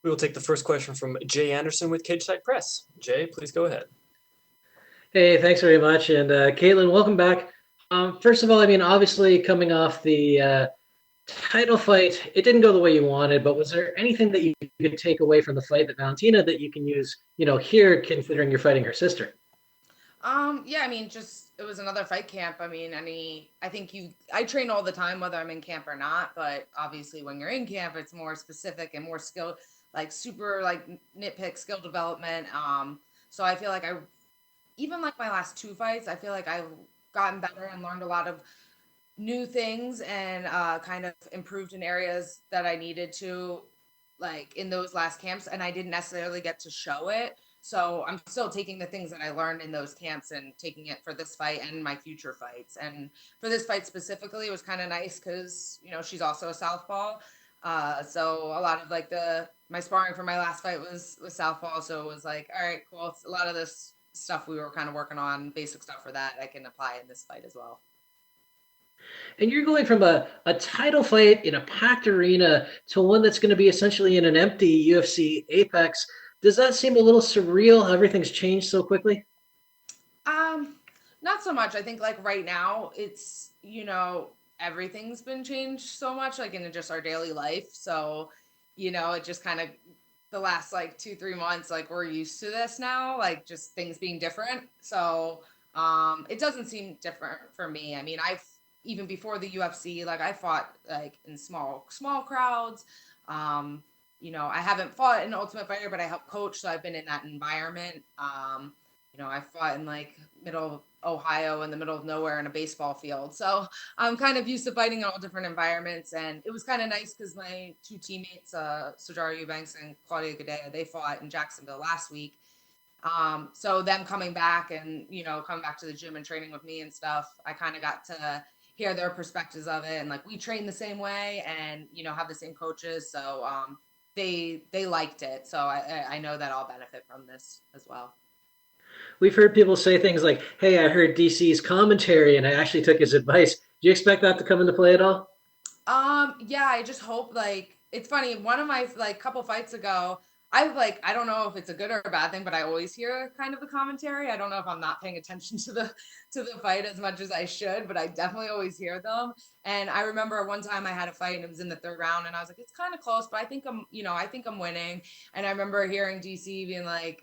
We will take the first question from Jay Anderson with Cage Side Press. Jay, please go ahead. Hey, thanks very much. And Caitlin, welcome back. First of all, I mean, obviously coming off the title fight, it didn't go the way you wanted, but was there anything that you could take away from the fight that Valentina that you can use, here, considering you're fighting her sister? Yeah, I mean, just it was another fight camp. I mean, I train all the time, whether I'm in camp or not, but obviously when you're in camp, it's more specific and more skill, like super like nitpick skill development. So I feel like even like my last two fights, I feel like I've gotten better and learned a lot of new things and kind of improved in areas that I needed to, like in those last camps, and I didn't necessarily get to show it. So I'm still taking the things that I learned in those camps and taking it for this fight and my future fights. And for this fight specifically, it was kind of nice because she's also a southpaw. So a lot of like my sparring for my last fight was southpaw. So it was like, all right, cool. It's a lot of this stuff we were kind of working on, basic stuff for that, I can apply in this fight as well. And you're going from a title fight in a packed arena to one that's going to be essentially in an empty UFC Apex. Does that seem a little surreal how everything's changed so quickly? Not so much. I think like right now it's, everything's been changed so much like in just our daily life. So, it just kind of the last like 2-3 months, like we're used to this now, like just things being different. So, it doesn't seem different for me. I mean, I've even before the UFC, like I fought like in small crowds. I haven't fought in Ultimate Fighter, but I help coach, so I've been in that environment. I fought in like middle of Ohio in the middle of nowhere in a baseball field. So I'm kind of used to fighting in all different environments. And it was kind of nice because my two teammates, Sajara Eubanks and Claudia Gadea, they fought in Jacksonville last week. So them coming back and, coming back to the gym and training with me and stuff, I kind of got to hear their perspectives of it. And like, we train the same way and, have the same coaches. So they liked it. So I know that I'll benefit from this as well. We've heard people say things like, hey, I heard DC's commentary and I actually took his advice. Do you expect that to come into play at all? Yeah, I just hope like it's funny. One of my like couple fights ago, I don't know if it's a good or a bad thing, but I always hear kind of the commentary. I don't know if I'm not paying attention to the fight as much as I should, but I definitely always hear them. And I remember one time I had a fight and it was in the third round and I was like, it's kind of close, but I think I'm winning. And I remember hearing DC being like,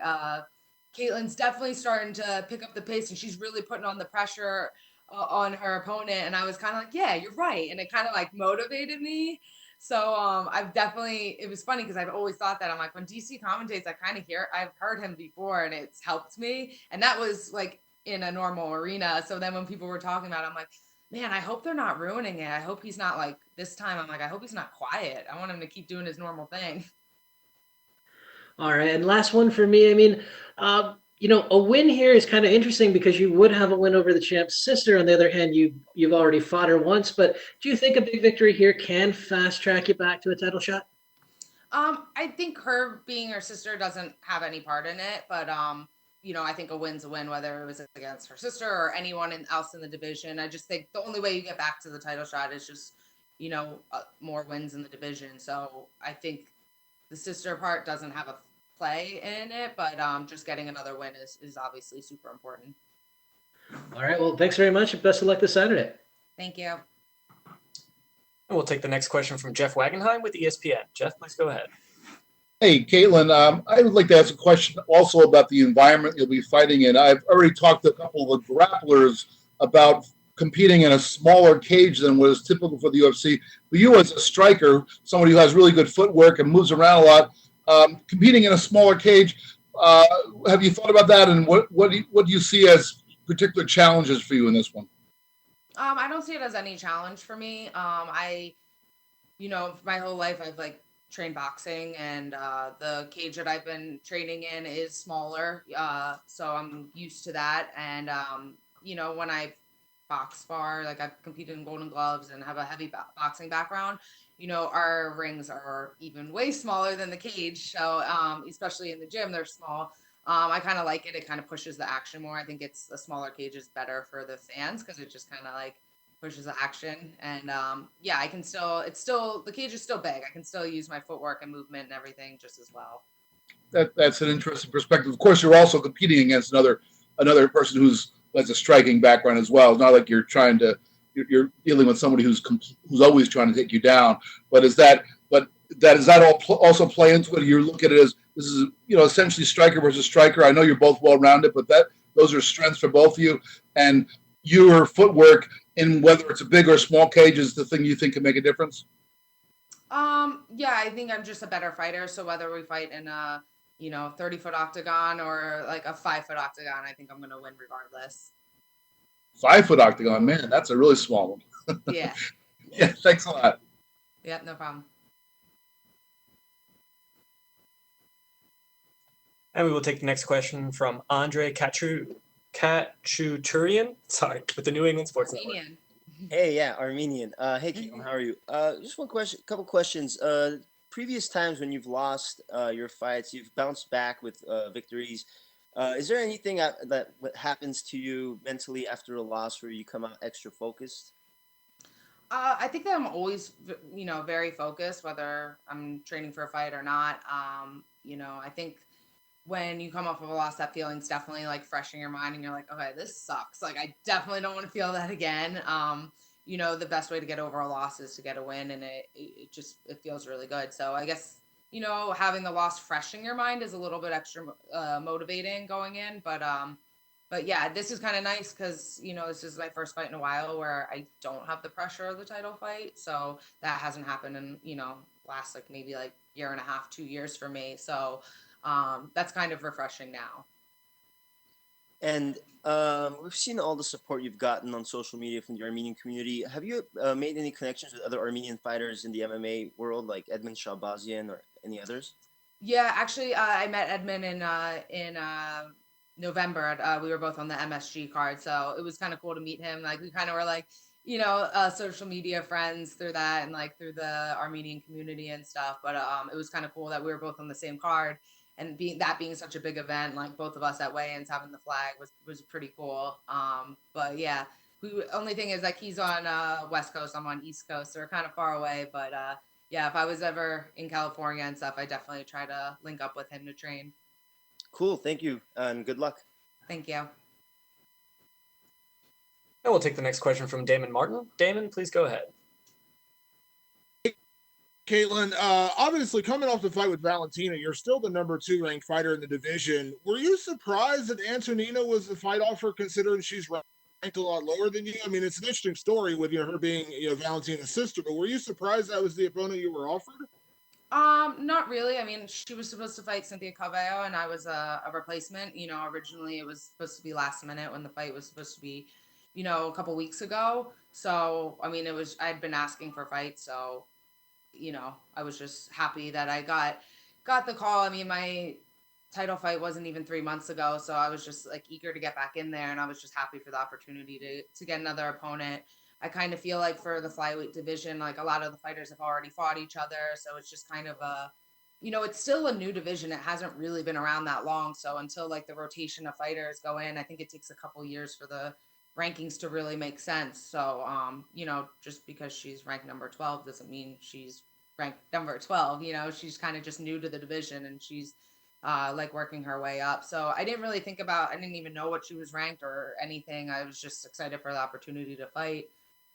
Katlyn's definitely starting to pick up the pace and she's really putting on the pressure on her opponent. And I was kind of like, yeah, you're right. And it kind of like motivated me. So it was funny because I've always thought that I'm like, when DC commentates, I've heard him before and it's helped me. And that was like in a normal arena. So then when people were talking about it, I'm like, man, I hope they're not ruining it. I hope he's not like this time. I'm like, I hope he's not quiet. I want him to keep doing his normal thing. All right, and last one for me. I mean, a win here is kind of interesting because you would have a win over the champ's sister. On the other hand, you've already fought her once. But do you think a big victory here can fast track you back to a title shot? I think her being her sister doesn't have any part in it, but I think a win's a win, whether it was against her sister or anyone else in the division. I just think the only way you get back to the title shot is just, more wins in the division. So I think the sister part doesn't have a play in it, but just getting another win is obviously super important. All right. Well, thanks very much and best of luck this Saturday. Thank you. And we'll take the next question from Jeff Wagenheim with ESPN. Jeff, please go ahead. Hey, Katlyn, I would like to ask a question also about the environment you'll be fighting in. I've already talked to a couple of the grapplers about competing in a smaller cage than what is typical for the UFC. But you as a striker, somebody who has really good footwork and moves around a lot, competing in a smaller cage, have you thought about that? And what do you see as particular challenges for you in this one? I don't see it as any challenge for me. My whole life I've like trained boxing and the cage that I've been training in is smaller. So I'm used to that. And, when I box spar, like I've competed in Golden Gloves and have a heavy boxing background, our rings are even way smaller than the cage. So especially in the gym, they're small. I kind of like it. It kind of pushes the action more. I think a smaller cage is better for the fans because it just kind of like pushes the action. And yeah, the cage is still big. I can still use my footwork and movement and everything just as well. That's an interesting perspective. Of course, you're also competing against another person who has a striking background as well. It's not like you're you're dealing with somebody who's always trying to take you down. But does that also play into it? You look at it as this is essentially striker versus striker. I know you're both well rounded, but those are strengths for both of you, and your footwork in whether it's a big or small cage is the thing you think can make a difference. Yeah, I think I'm just a better fighter. So whether we fight in a 30-foot octagon or like a 5-foot octagon, I think I'm gonna win regardless. 5-foot octagon, man, that's a really small one. Yeah. Yeah, thanks a lot. Yeah, no problem. And we will take the next question from Andre Kachuturian, sorry, with the New England Sports Network. Armenian. Hey, yeah, Armenian. Hey, Katlyn, how are you? Just one question, couple questions. Previous times when you've lost your fights, you've bounced back with victories. Is there anything that happens to you mentally after a loss where you come out extra focused? I think that I'm always, very focused, whether I'm training for a fight or not. I think when you come off of a loss, that feeling's definitely like fresh in your mind, and you're like, okay, this sucks. Like, I definitely don't want to feel that again. The best way to get over a loss is to get a win, and it feels really good. So I guess, having the loss fresh in your mind is a little bit extra motivating going in. But yeah, this is kind of nice because, this is my first fight in a while where I don't have the pressure of the title fight. So that hasn't happened in, last maybe year and a half, 2 years for me. So that's kind of refreshing now. And we've seen all the support you've gotten on social media from the Armenian community. Have you made any connections with other Armenian fighters in the MMA world, like Edmund Shalbazian or any others? Yeah, actually, I met Edmund in November. We were both on the MSG card, so it was kind of cool to meet him. Like, we kind of were social media friends through that and through the Armenian community and stuff. But it was kind of cool that we were both on the same card, and being such a big event, both of us at weigh-ins having the flag was pretty cool. But yeah, only thing is he's on West Coast, I'm on East Coast, so we're kind of far away. But yeah, if I was ever in California and stuff, I definitely try to link up with him to train. Cool. Thank you. And good luck. Thank you. And we'll take the next question from Damon Martin. Damon, please go ahead. Katlyn, obviously coming off the fight with Valentina, you're still the number 2 ranked fighter in the division. Were you surprised that Antonina was the fight offer, considering she's ranked a lot lower than you? I mean, it's an interesting story with her being Valentina's sister, but were you surprised that was the opponent you were offered? Not really. I mean, she was supposed to fight Cynthia Calvillo, and I was a replacement. Originally it was supposed to be last minute when the fight was supposed to be, a couple weeks ago. So, I mean, I'd been asking for fights, so, I was just happy that I got the call. I mean, my title fight wasn't even 3 months ago, so I was just eager to get back in there, and I was just happy for the opportunity to get another opponent. I kind of feel for the flyweight division, a lot of the fighters have already fought each other. So it's just kind of it's still a new division. It hasn't really been around that long. So until the rotation of fighters go in, I think it takes a couple years for the rankings to really make sense. So, just because she's ranked number 12 doesn't mean she's ranked number 12. She's kind of just new to the division, and she's working her way up. So I didn't really I didn't even know what she was ranked or anything. I was just excited for the opportunity to fight,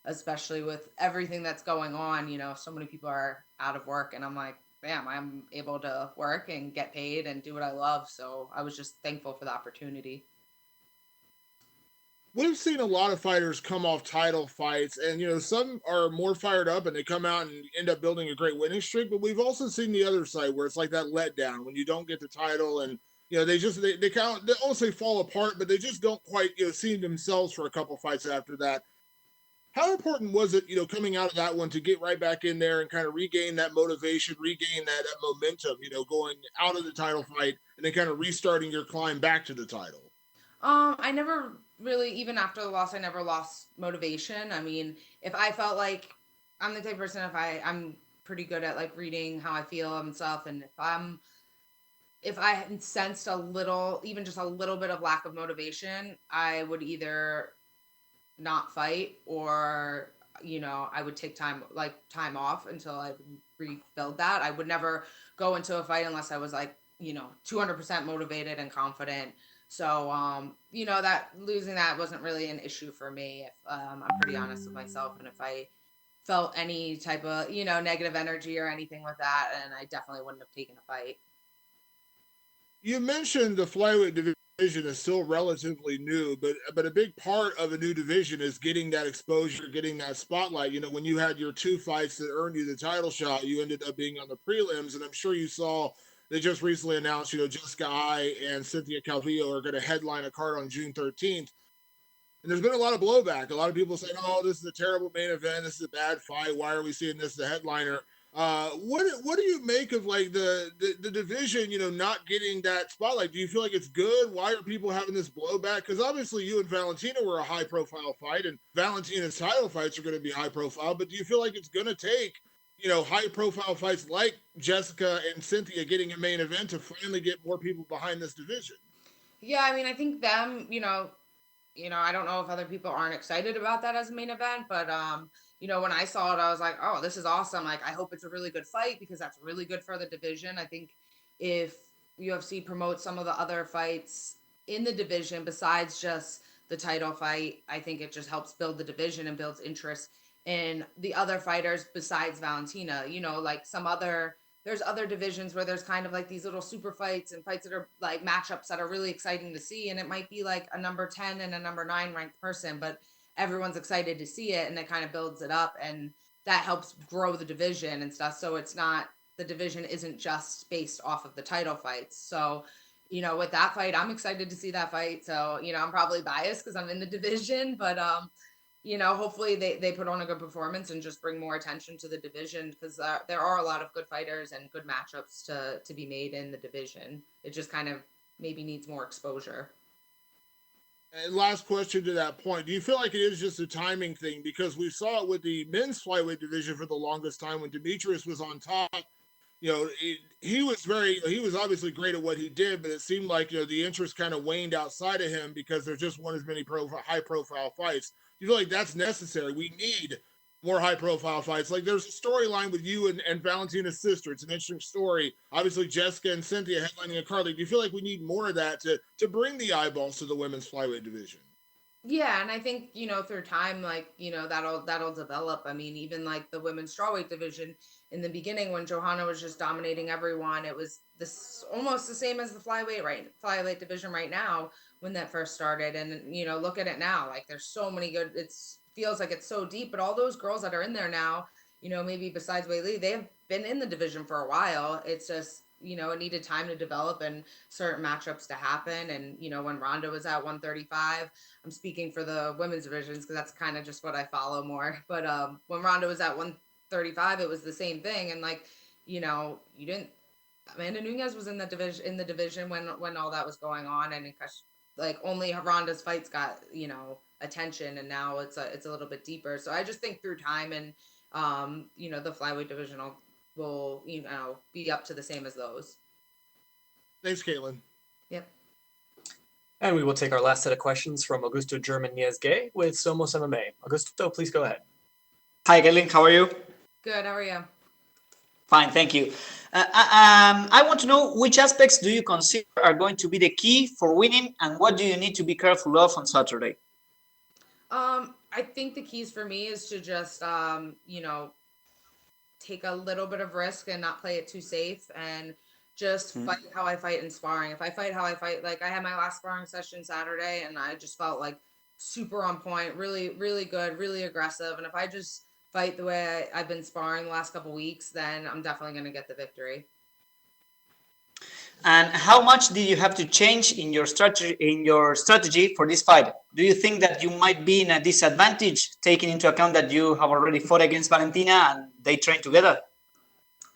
especially with everything that's going on. So many people are out of work, and I'm like, bam, I'm able to work and get paid and do what I love. So I was just thankful for the opportunity. We've seen a lot of fighters come off title fights, and some are more fired up and they come out and end up building a great winning streak. But we've also seen the other side where it's like that letdown when you don't get the title, and they kind of, they almost say fall apart, but they just don't quite see themselves for a couple fights after that. How important was it, coming out of that one to get right back in there and kind of regain that motivation, regain that momentum, going out of the title fight and then kind of restarting your climb back to the title? I never really, even after the loss, I never lost motivation. I mean, if I felt I'm the type of person, I'm pretty good at reading how I feel and stuff. And if I sensed a little, even just a little bit of lack of motivation, I would either not fight, or I would take time off until I rebuild that. I would never go into a fight unless I was 200% motivated and confident. So that losing that wasn't really an issue for me. If I'm pretty honest with myself, and if I felt any type of negative energy or anything with that, and I definitely wouldn't have taken a fight. You mentioned the flyweight division is still relatively new, but a big part of a new division is getting that exposure, getting that spotlight. When you had your 2 fights that earned you the title shot, you ended up being on the prelims, and I'm sure you saw they just recently announced, Jessica Ai and Cynthia Calvillo are going to headline a card on June 13th. And there's been a lot of blowback. A lot of people saying, "Oh, this is a terrible main event. This is a bad fight. Why are we seeing this as the headliner?" What do you make of the division, not getting that spotlight? Do you feel like it's good? Why are people having this blowback? Because obviously you and Valentina were a high profile fight, and Valentina's title fights are going to be high profile. But do you feel like it's going to take high profile fights like Jessica and Cynthia getting a main event to finally get more people behind this division? Yeah, I mean, I think them, I don't know if other people aren't excited about that as a main event, but when I saw it, I was like, oh, this is awesome. Like, I hope it's a really good fight, because that's really good for the division. I think if UFC promotes some of the other fights in the division besides just the title fight, I think it just helps build the division and builds interest in the other fighters besides Valentina. There's other divisions where there's kind of like these little super fights and fights that are like matchups that are really exciting to see. And it might be like a number 10 and a number 9 ranked person, but everyone's excited to see it, and it kind of builds it up, and that helps grow the division and stuff. So the division isn't just based off of the title fights. So, with that fight, I'm excited to see that fight. So, I'm probably biased because I'm in the division, but, hopefully they put on a good performance and just bring more attention to the division, because there are a lot of good fighters and good matchups to be made in the division. It just kind of maybe needs more exposure. And last question to that point, do you feel like it is just a timing thing? Because we saw it with the men's flyweight division for the longest time when Demetrius was on top. He was obviously great at what he did, but it seemed like, the interest kind of waned outside of him because there just weren't as many high profile fights. Do you feel like that's necessary? We need more high profile fights. Like, there's a storyline with you and Valentina's sister. It's an interesting story. Obviously, Jessica and Cynthia headlining a card. Like, do you feel like we need more of that to bring the eyeballs to the women's flyweight division? Yeah, and I think, through time, that'll develop. I mean, even like the women's strawweight division in the beginning, when Johanna was just dominating everyone, it was this almost the same as the flyweight division right now when that first started. And, look at it now. Like, there's so many good, feels like it's so deep, but all those girls that are in there now, maybe besides Weili, they have been in the division for a while. It's just, it needed time to develop and certain matchups to happen. And, when Ronda was at 135, I'm speaking for the women's divisions because that's kind of just what I follow more. But when Ronda was at 135, it was the same thing. And Amanda Nunes was in the division when all that was going on. And only Ronda's fights got, attention, and now it's a little bit deeper. So I just think through time and the flyweight division will be up to the same as those. Thanks, Katlyn. Yep. And we will take our last set of questions from Augusto German Niezge with Somos MMA. Augusto, please go ahead. Hi, Katlyn. How are you? Good. How are you? Fine, thank you. I want to know which aspects do you consider are going to be the key for winning, and what do you need to be careful of on Saturday? I think the keys for me is to just, take a little bit of risk and not play it too safe, and just fight how I fight in sparring. If I fight how I fight, like I had my last sparring session Saturday, and I just felt like super on point, really, really good, really aggressive. And if I just fight the way I've been sparring the last couple of weeks, then I'm definitely going to get the victory. And how much did you have to change in your strategy for this fight? Do you think that you might be in a disadvantage, taking into account that you have already fought against Valentina and they train together?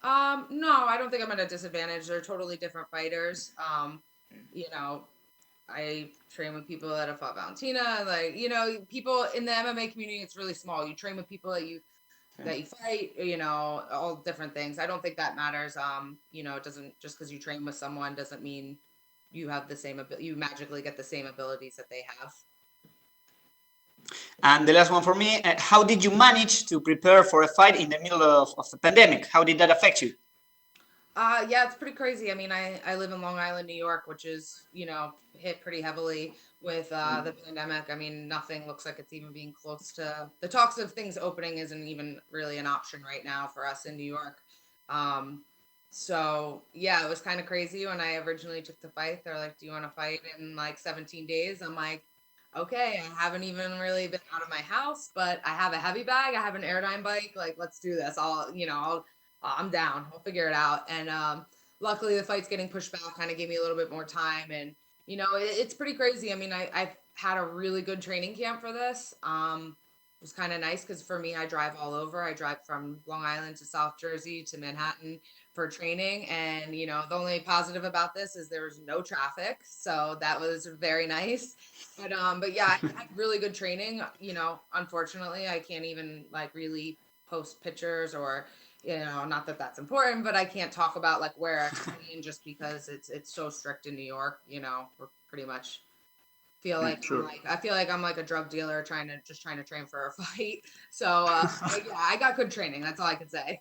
No, I don't think I'm at a disadvantage. They're totally different fighters. I train with people that have fought Valentina. People in the MMA community, it's really small. You train with people that you fight, all different things. I don't think that matters. It doesn't, just because you train with someone doesn't mean you have the same you magically get the same abilities that they have. And the last one for me, how did you manage to prepare for a fight in the middle of the pandemic? How did that affect you? Yeah, it's pretty crazy. I mean, I live in Long Island, New York, which is, hit pretty heavily with the pandemic. I mean, nothing looks like it's even being close to the talks of things opening isn't even really an option right now for us in New York. So yeah, it was kind of crazy when I originally took the fight. They're like, "Do you want to fight in like 17 days?" I'm like, "Okay, I haven't even really been out of my house, but I have a heavy bag. I have an Airdyne bike. Like, let's do this. I'm down. We'll figure it out." And luckily, the fight's getting pushed back kind of gave me a little bit more time. And it's pretty crazy. I mean, I've had a really good training camp for this. It was kind of nice because for me, I drive all over. I drive from Long Island to South Jersey to Manhattan for training. And the only positive about this is there was no traffic, so that was very nice. But yeah, I had really good training. Unfortunately, I can't even like really post pictures or not that that's important, but I can't talk about like where I train just because it's so strict in New York. We're pretty much I feel like I'm like a drug dealer trying to train for a fight. So but yeah, I got good training. That's all I can say.